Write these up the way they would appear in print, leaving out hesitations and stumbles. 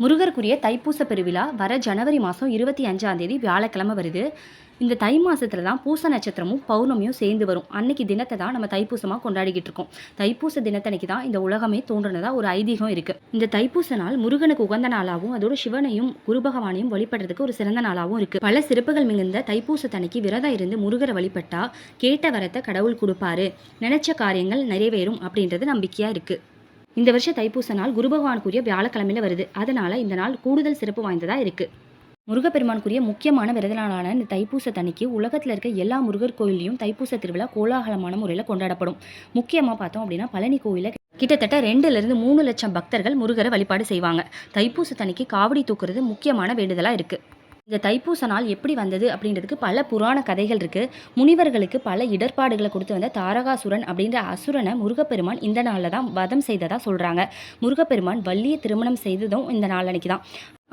முருகருக்குரிய தைப்பூச பெருவிழா வர ஜனவரி மாதம் 25ஆம் தேதி வியாழக்கிழமை வருது. இந்த தை மாதத்துல தான் பூச நட்சத்திரமும் பௌர்ணமியும் சேர்ந்து வரும். அன்னைக்கு தினத்தை தான் நம்ம தைப்பூசமாக கொண்டாடிக்கிட்டு இருக்கோம். தைப்பூச தினத்தன்னைக்கு தான் இந்த உலகமே தோன்றுனதா ஒரு ஐதீகம் இருக்குது. இந்த தைப்பூச நாள் முருகனுக்கு உகந்த நாளாகவும் அதோட சிவனையும் குரு பகவானையும் வழிபடுறதுக்கு ஒரு சிறந்த நாளாகவும் இருக்குது. பல சிறப்புகள் மிகுந்த தைப்பூசத்தன்னைக்கு விரதம் இருந்து முருகரை வழிபட்டா கேட்ட வரத்தை கடவுள் கொடுப்பாரு, நினைச்ச காரியங்கள் நிறைவேறும் அப்படின்றது நம்பிக்கையாக இருக்குது. இந்த வருஷ தைப்பூச நாள் குரு பகவானுக்குரிய வியாழக்கிழமையில வருது. அதனால இந்த நாள் கூடுதல் சிறப்பு வாய்ந்ததாக இருக்குது. முருகப்பெருமானுக்குரிய முக்கியமான விரத நாளான இந்த தைப்பூசத்தன்னைக்கு உலகத்தில் இருக்க எல்லா முருகர் கோயிலையும் தைப்பூச திருவிழா கோலாகலமான முறையில் கொண்டாடப்படும். முக்கியமாக பார்த்தோம் அப்படின்னா பழனி கோயிலில் கிட்டத்தட்ட 2லிருந்து 3 லட்சம் பக்தர்கள் முருகரை வழிபாடு செய்வாங்க. தைப்பூசத்தன்னைக்கு காவடி தூக்குறது முக்கியமான வேண்டுதலாக இருக்குது. இந்த தைப்பூச நாள் எப்படி வந்தது அப்படின்றதுக்கு பல புராண கதைகள் இருக்குது. முனிவர்களுக்கு பல இடர்பாடுகளை கொடுத்து வந்த தாரகாசுரன் அப்படின்ற அசுரனை முருகப்பெருமான் இந்த நாளில் தான் வதம் செய்ததாக சொல்கிறாங்க. முருகப்பெருமான் வள்ளியை திருமணம் செய்ததும் இந்த நாள் அன்னைக்கு தான்.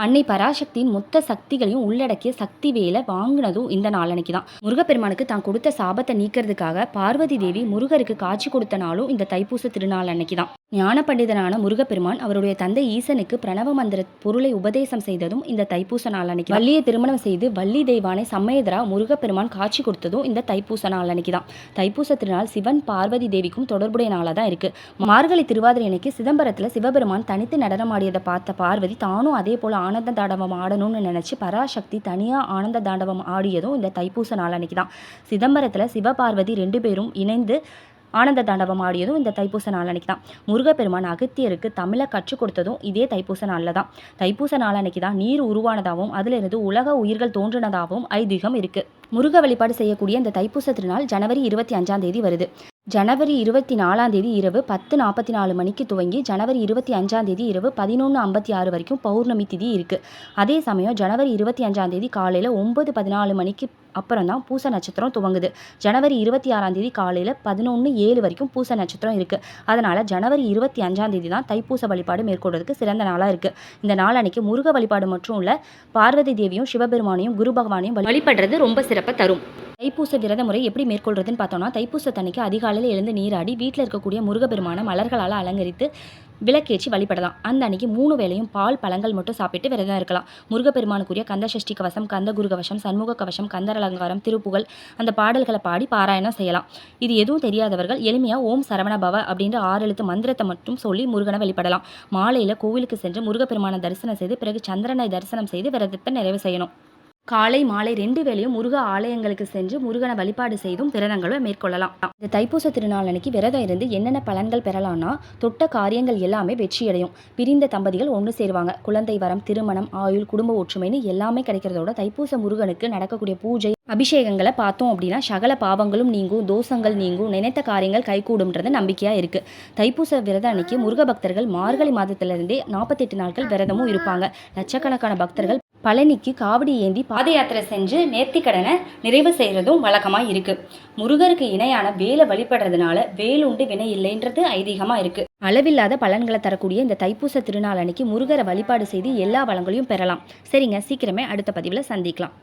அன்னை பராசக்தியின் மொத்த சக்திகளையும் உள்ளடக்கிய சக்தி வேலை வாங்கினதும் இந்த நாளன்னைக்கு தான். முருகப்பெருமானுக்கு தான் கொடுத்த சாபத்தை நீக்கிறதுக்காக பார்வதி தேவி முருகருக்கு காட்சி கொடுத்த நாளும் இந்த தைப்பூச திருநாள் அன்னைக்கு தான். ஞான பண்டிதனான முருகப்பெருமான் அவருடைய தந்தை ஈசனுக்கு பிரணவ மந்திர பொருளை உபதேசம் செய்ததும் இந்த தைப்பூச நாள் அன்னைக்கு. வள்ளியை திருமணம் செய்து வள்ளி தெய்வானை சம்மேதரா முருகப்பெருமான் காட்சி கொடுத்ததும் இந்த தைப்பூச நாள் அன்னைக்கு தான். தைப்பூச திருநாள் சிவன் பார்வதி தேவிக்கும் தொடர்புடைய நாளாக தான் இருக்கு. மார்கழி திருவாதிரை அன்னைக்கு சிதம்பரத்தில் சிவபெருமான் தனித்து நடனமாடியதை பார்த்த பார்வதி தானும் அதே போல ஆனந்த தாண்டவம் ஆடணும்னு நினச்சி பராசக்தி தனியாக ஆனந்த தாண்டவம் ஆடியதும் இந்த தைப்பூச நாள் அன்னைக்கு தான். சிதம்பரத்தில் சிவபார்வதி 2 பேரும் இணைந்து ஆனந்த தாண்டவம் ஆடியதும் இந்த தைப்பூச நாள் அன்னைக்கு தான். முருகப்பெருமான் அகத்தியருக்கு தமிழை கற்றுக் கொடுத்ததும் இதே தைப்பூச நாளில் தான். தைப்பூச நாள் அன்னைக்கு தான் நீர் உருவானதாகவும் அதிலிருந்து உலக உயிர்கள் தோன்றினதாகவும் ஐதீகம் இருக்குது. முருக வழிபாடு செய்யக்கூடிய இந்த தைப்பூச திருநாள் ஜனவரி 25ஆம் தேதி வருது. ஜனவரி 24ஆம் தேதி இரவு 10:44 மணிக்கு துவங்கி ஜனவரி 25ஆம் தேதி இரவு 11:56 வரைக்கும் பௌர்ணமி திதி இருக்குது. அதே சமயம் ஜனவரி 25ஆம் தேதி காலையில் 9:14 மணிக்கு அப்புறம் தான் பூச நட்சத்திரம் துவங்குது. ஜனவரி 26ஆம் தேதி காலையில் 11:07 வரைக்கும் பூச நட்சத்திரம் இருக்குது. அதனால் ஜனவரி 25ஆம் தேதி தான் தைப்பூச வழிபாடு மேற்கொள்றதுக்கு சிறந்த நாளாக இருக்குது. இந்த நாள் அன்னைக்கு முருக வழிபாடு மற்றும் உள்ள பார்வதி தேவியும் சிவபெருமானையும் குரு பகவானையும் வழிபடுறது ரொம்ப சிறப்பை தரும். தைப்பூச விரத முறை எப்படி மேற்கொள்றதுன்னு பார்த்தோம்னா, தைப்பூசத்தன்னைக்கு அதிகாலையில் எழுந்து நீராடி வீட்டில் இருக்கக்கூடிய முருகப்பெருமான மலர்களால் அலங்கரித்து விளக்கேற்றி வழிபடலாம். அந்த அன்னைக்கு 3 வேளையும் பால் பழங்கள் மட்டும் சாப்பிட்டு விரதம் இருக்கலாம். முருகப்பெருமானுக்குரிய கந்த சஷ்டி கவசம், கந்த குரு கவசம், சண்முக கவசம், கந்தர் அலங்காரம், திருப்புகழ் அந்த பாடல்களை பாடி பாராயணம் செய்யலாம். இது எதுவும் தெரியாதவர்கள் எளிமையாக ஓம் சரவண பவ அப்படின்ற 6 எழுத்து மந்திரத்தை மட்டும் சொல்லி முருகனை வழிபடலாம். மாலையில் கோவிலுக்கு சென்று முருகப்பெருமான தரிசனம் செய்து பிறகு சந்திரனை தரிசனம் செய்து விரதத்தை நிறைவு செய்யணும். காலை மாலை 2 வேளையும் முருக ஆலயங்களுக்கு சென்று முருகனை வழிபாடு செய்தும் விரதங்களை மேற்கொள்ளலாம். இந்த தைப்பூச திருநாள் அன்னைக்கு விரதம் இருந்து என்னென்ன பலன்கள் பெறலாம்னா, தொட்ட காரியங்கள் எல்லாமே வெற்றியடையும். பிரிந்த தம்பதிகள் ஒன்று சேருவாங்க. குழந்தை வரம், திருமணம், ஆயுள், குடும்ப ஒற்றுமைன்னு எல்லாமே கிடைக்கிறதோட தைப்பூச முருகனுக்கு நடக்கக்கூடிய பூஜை அபிஷேகங்களை பார்த்தோம் அப்படின்னா சகல பாவங்களும் நீங்கும், தோஷங்கள் நீங்கும், நினைத்த காரியங்கள் கைகூடும்ன்றது நம்பிக்கையாக இருக்குது. தைப்பூச விரதம் அன்னைக்கு முருக பக்தர்கள் மார்கழி மாதத்திலிருந்தே 48 நாட்கள் விரதமும் இருப்பாங்க. லட்சக்கணக்கான பக்தர்கள் பழனிக்கு காவடி ஏந்தி பாத யாத்திரை செஞ்சு நேர்த்திக்கடனை நிறைவு செய்கிறதும் வழக்கமாக இருக்குது. முருகருக்கு இணையான வேலை வழிபடுறதுனால வேலுண்டு வினை இல்லைன்றது ஐதீகமாக இருக்குது. அளவில்லாத பலன்களை தரக்கூடிய இந்த தைப்பூச திருநாள் அன்னைக்கு முருகரை வழிபாடு செய்து எல்லா வளங்களையும் பெறலாம். சரிங்க, சீக்கிரமே அடுத்த பதிவில் சந்திக்கலாம்.